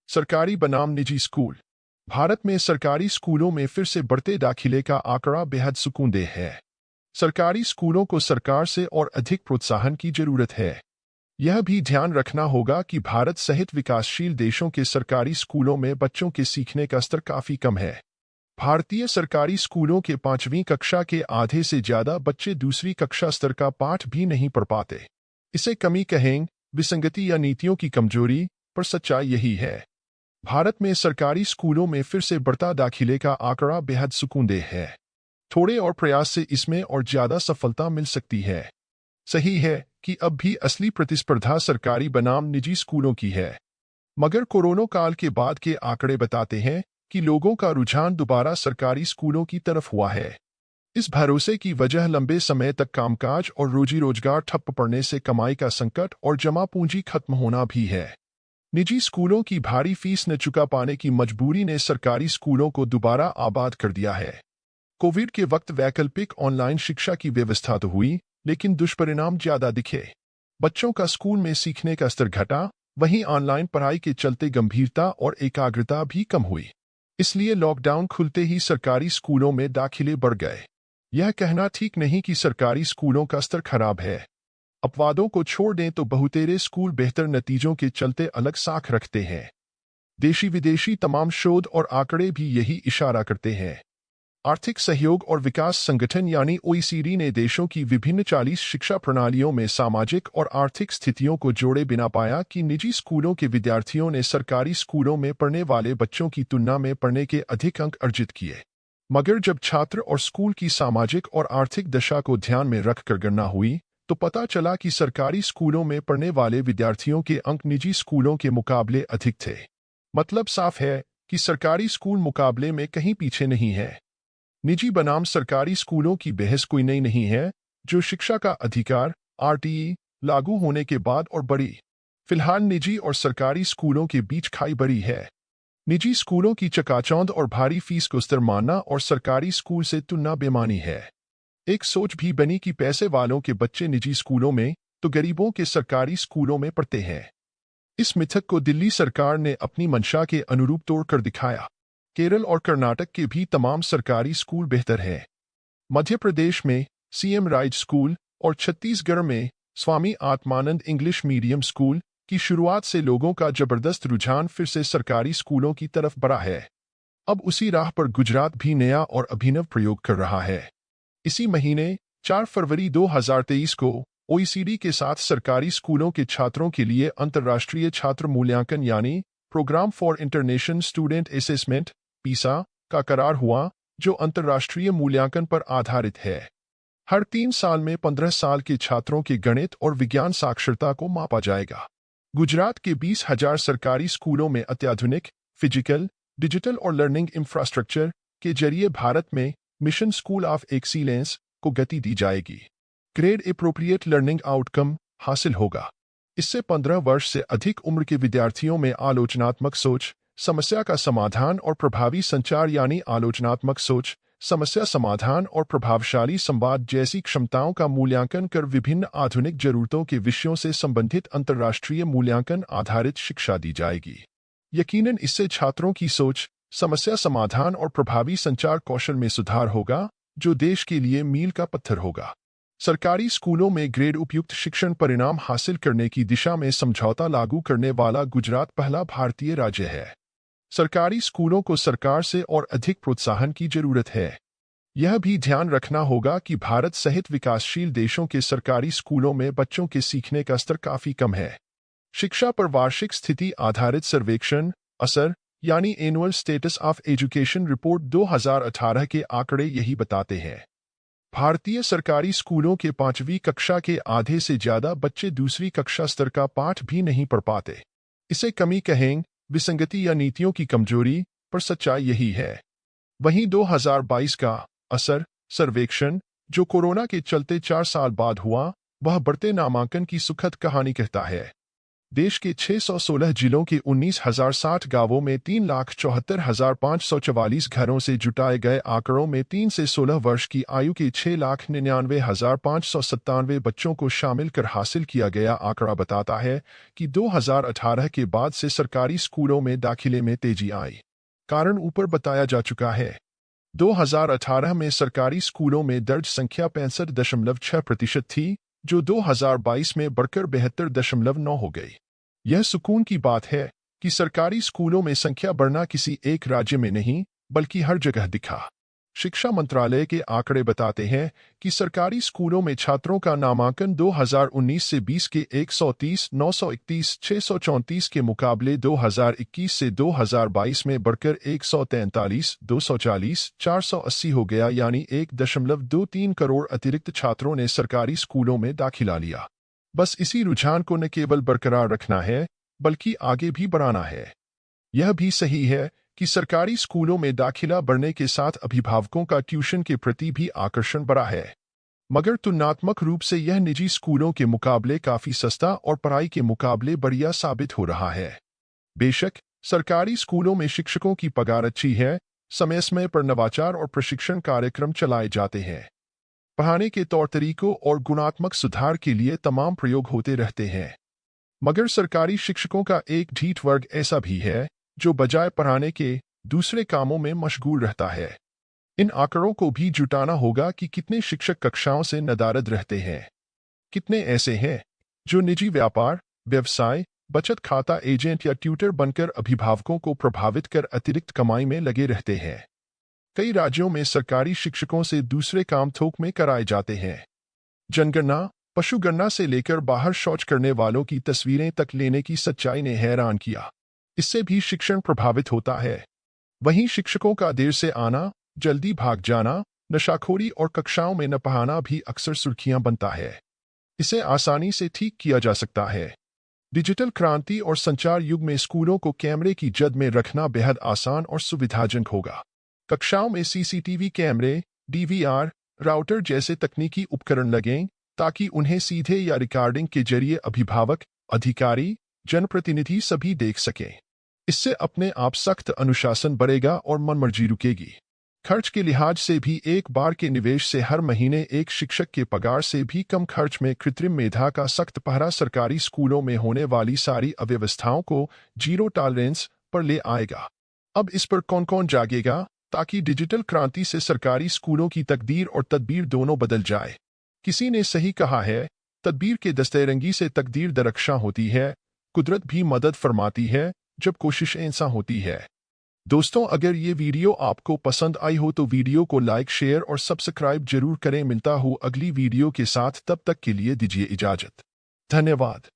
सरकारी बनाम निजी स्कूल। भारत में सरकारी स्कूलों में फिर से बढ़ते दाखिले का आंकड़ा बेहद सुकूनदेह है। सरकारी स्कूलों को सरकार से और अधिक प्रोत्साहन की जरूरत है। यह भी ध्यान रखना होगा कि भारत सहित विकासशील देशों के सरकारी स्कूलों में बच्चों के सीखने का स्तर काफी कम है। भारतीय सरकारी स्कूलों के 5वीं कक्षा के आधे से ज्यादा बच्चे दूसरी कक्षा स्तर का पाठ भी नहीं पढ़ पाते। इसे कमी कहें, विसंगति या नीतियों की कमजोरी, पर सच्चाई यही है। भारत में सरकारी स्कूलों में फिर से बढ़ता दाखिले का आंकड़ा बेहद सुकूनदेह है। थोड़े और प्रयास से इसमें और ज्यादा सफलता मिल सकती है। सही है कि अब भी असली प्रतिस्पर्धा सरकारी बनाम निजी स्कूलों की है, मगर कोरोना काल के बाद के आंकड़े बताते हैं कि लोगों का रुझान दोबारा सरकारी स्कूलों की तरफ हुआ है। इस भरोसे की वजह लंबे समय तक कामकाज और रोजी रोजगार ठप पड़ने से कमाई का संकट और जमा पूंजी खत्म होना भी है। निजी स्कूलों की भारी फीस न चुका पाने की मजबूरी ने सरकारी स्कूलों को दोबारा आबाद कर दिया है। कोविड के वक्त वैकल्पिक ऑनलाइन शिक्षा की व्यवस्था तो हुई, लेकिन दुष्परिणाम ज्यादा दिखे। बच्चों का स्कूल में सीखने का स्तर घटा, वहीं ऑनलाइन पढ़ाई के चलते गंभीरता और एकाग्रता भी कम हुई। इसलिए लॉकडाउन खुलते ही सरकारी स्कूलों में दाखिले बढ़ गए। यह कहना ठीक नहीं कि सरकारी स्कूलों का स्तर खराब है। अपवादों को छोड़ दें तो बहुतेरे स्कूल बेहतर नतीजों के चलते अलग साख रखते हैं। देशी विदेशी तमाम शोध और आंकड़े भी यही इशारा करते हैं। आर्थिक सहयोग और विकास संगठन यानी ओईसीडी ने देशों की विभिन्न 40 शिक्षा प्रणालियों में सामाजिक और आर्थिक स्थितियों को जोड़े बिना पाया कि निजी स्कूलों के विद्यार्थियों ने सरकारी स्कूलों में पढ़ने वाले बच्चों की तुलना में पढ़ने के अधिक अंक अर्जित किए। मगर जब छात्र और स्कूल की सामाजिक और आर्थिक दशा को ध्यान में रखकर गणना हुई, तो पता चला कि सरकारी स्कूलों में पढ़ने वाले विद्यार्थियों के अंक निजी स्कूलों के मुकाबले अधिक थे। मतलब साफ है कि सरकारी स्कूल मुकाबले में कहीं पीछे नहीं है। निजी बनाम सरकारी स्कूलों की बहस कोई नई नहीं है, जो शिक्षा का अधिकार आरटीई लागू होने के बाद और बढ़ी। फिलहाल निजी और सरकारी स्कूलों के बीच खाई बड़ी है। निजी स्कूलों की चकाचौंध और भारी फीस को स्तर मानना और सरकारी स्कूल से तुलना बेमानी है। एक सोच भी बनी कि पैसे वालों के बच्चे निजी स्कूलों में तो गरीबों के सरकारी स्कूलों में पढ़ते हैं। इस मिथक को दिल्ली सरकार ने अपनी मंशा के अनुरूप तोड़कर दिखाया। केरल और कर्नाटक के भी तमाम सरकारी स्कूल बेहतर हैं। मध्य प्रदेश में सीएम राइज स्कूल और छत्तीसगढ़ में Swami Atmanand English medium school की शुरुआत से लोगों का जबरदस्त रुझान फिर से सरकारी स्कूलों की तरफ बढ़ा है। अब उसी राह पर गुजरात भी नया और अभिनव प्रयोग कर रहा है। इसी महीने 4 फरवरी 2023 को ओईसीडी के साथ सरकारी स्कूलों के छात्रों के लिए अंतर्राष्ट्रीय छात्र मूल्यांकन यानी programme for international student assessment PISA का करार हुआ, जो अंतर्राष्ट्रीय मूल्यांकन पर आधारित है। हर 3 साल में 15 साल के छात्रों के गणित और विज्ञान साक्षरता को मापा जाएगा। गुजरात के 20,000 सरकारी स्कूलों में अत्याधुनिक फिजिकल, डिजिटल और लर्निंग इंफ्रास्ट्रक्चर के जरिए भारत में मिशन स्कूल ऑफ एक्सीलेंस को गति दी जाएगी। ग्रेड एप्रोप्रिएट लर्निंग आउटकम हासिल होगा। इससे 15 वर्ष से अधिक उम्र के विद्यार्थियों में आलोचनात्मक सोच, समस्या का समाधान और प्रभावी संचार यानी आलोचनात्मक सोच, समस्या समाधान और प्रभावशाली संवाद जैसी क्षमताओं का मूल्यांकन कर विभिन्न आधुनिक जरूरतों के विषयों से संबंधित अंतर्राष्ट्रीय मूल्यांकन आधारित शिक्षा दी जाएगी। यकीनन इससे छात्रों की सोच, समस्या समाधान और प्रभावी संचार कौशल में सुधार होगा, जो देश के लिए मील का पत्थर होगा। सरकारी स्कूलों में ग्रेड उपयुक्त शिक्षण परिणाम हासिल करने की दिशा में समझौता लागू करने वाला गुजरात पहला भारतीय राज्य है। सरकारी स्कूलों को सरकार से और अधिक प्रोत्साहन की जरूरत है। यह भी ध्यान रखना होगा कि भारत सहित विकासशील देशों के सरकारी स्कूलों में बच्चों के सीखने का स्तर काफी कम है। शिक्षा पर वार्षिक स्थिति आधारित सर्वेक्षण असर यानी annual status of education report 2018 के आंकड़े यही बताते हैं। भारतीय सरकारी स्कूलों के 5वीं कक्षा के आधे से ज्यादा बच्चे दूसरी कक्षा स्तर का पाठ भी नहीं पढ़ पाते। इसे कमी कहें, विसंगति या नीतियों की कमजोरी, पर सच्चाई यही है। वहीं 2022 का असर सर्वेक्षण, जो कोरोना के चलते 4 साल बाद हुआ, वह बढ़ते नामांकन की सुखद कहानी कहता है। देश के 616 जिलों के 19,060 गांवों में 3,74,544 घरों से जुटाए गए आंकड़ों में 3 से 16 वर्ष की आयु के 6,99,597 बच्चों को शामिल कर हासिल किया गया आंकड़ा बताता है कि 2018 के बाद से सरकारी स्कूलों में दाखिले में तेजी आई। कारण ऊपर बताया जा चुका है। 2018 में सरकारी स्कूलों में दर्ज संख्या 65.6% थी, जो 2022 में बढ़कर 72.9 हो गई। यह सुकून की बात है कि सरकारी स्कूलों में संख्या बढ़ना किसी एक राज्य में नहीं, बल्कि हर जगह दिखा। शिक्षा मंत्रालय के आंकड़े बताते हैं कि सरकारी स्कूलों में छात्रों का नामांकन 2019 से 20 के 130, 931, 634 के मुकाबले 2021 से 2022 में बढ़कर 143, 240, 480 हो गया, यानी 1.23 करोड़ अतिरिक्त छात्रों ने सरकारी स्कूलों में दाखिला लिया। बस इसी रुझान को न केवल बरकरार रखना है, बल्कि आगे भी बढ़ाना है। यह भी सही है कि सरकारी स्कूलों में दाखिला बढ़ने के साथ अभिभावकों का ट्यूशन के प्रति भी आकर्षण बढ़ा है। मगर तुलनात्मक रूप से यह निजी स्कूलों के मुकाबले काफी सस्ता और पढ़ाई के मुकाबले बढ़िया साबित हो रहा है। बेशक, सरकारी स्कूलों में शिक्षकों की पगार अच्छी है, समय समय पर नवाचार और प्रशिक्षण कार्यक्रम चलाए जाते हैं। पढ़ाने के तौर तरीकों और गुणात्मक सुधार के लिए तमाम प्रयोग होते रहते हैं। मगर सरकारी शिक्षकों का एक ढीठ वर्ग ऐसा भी है जो बजाय पढ़ाने के दूसरे कामों में मशगूल रहता है। इन आंकड़ों को भी जुटाना होगा कि कितने शिक्षक कक्षाओं से नदारद रहते हैं, कितने ऐसे हैं जो निजी व्यापार, व्यवसाय, बचत खाता एजेंट या ट्यूटर बनकर अभिभावकों को प्रभावित कर अतिरिक्त कमाई में लगे रहते हैं। कई राज्यों में सरकारी शिक्षकों से दूसरे काम थोक में कराए जाते हैं। जनगणना, पशुगणना से लेकर बाहर शौच करने वालों की तस्वीरें तक लेने की सच्चाई ने हैरान किया। इससे भी शिक्षण प्रभावित होता है। वहीं शिक्षकों का देर से आना, जल्दी भाग जाना, नशाखोरी और कक्षाओं में न पढ़ाना भी अक्सर सुर्खियां बनता है। इसे आसानी से ठीक किया जा सकता है। डिजिटल क्रांति और संचार युग में स्कूलों को कैमरे की जद में रखना बेहद आसान और सुविधाजनक होगा। कक्षाओं में सीसीटीवी कैमरे, डीवीआर, राउटर जैसे तकनीकी उपकरण लगें ताकि उन्हें सीधे या रिकॉर्डिंग के जरिए अभिभावक, अधिकारी, जनप्रतिनिधि सभी देख सकें। इससे अपने आप सख्त अनुशासन बढ़ेगा और मनमर्जी रुकेगी। खर्च के लिहाज से भी एक बार के निवेश से हर महीने एक शिक्षक के पगार से भी कम खर्च में कृत्रिम मेधा का सख्त पहरा सरकारी स्कूलों में होने वाली सारी अव्यवस्थाओं को जीरो टॉलरेंस पर ले आएगा। अब इस पर कौन कौन जागेगा ताकि डिजिटल क्रांति से सरकारी स्कूलों की तकदीर और तदबीर दोनों बदल जाए। किसी ने सही कहा है, तदबीर के दस्तरंगी से तकदीर दरख्शां होती है, कुदरत भी मदद फरमाती है जब कोशिश इंसान होती है। दोस्तों, अगर ये वीडियो आपको पसंद आई हो तो वीडियो को लाइक, शेयर और सब्सक्राइब जरूर करें। मिलता हूँ अगली वीडियो के साथ, तब तक के लिए दीजिए इजाजत। धन्यवाद।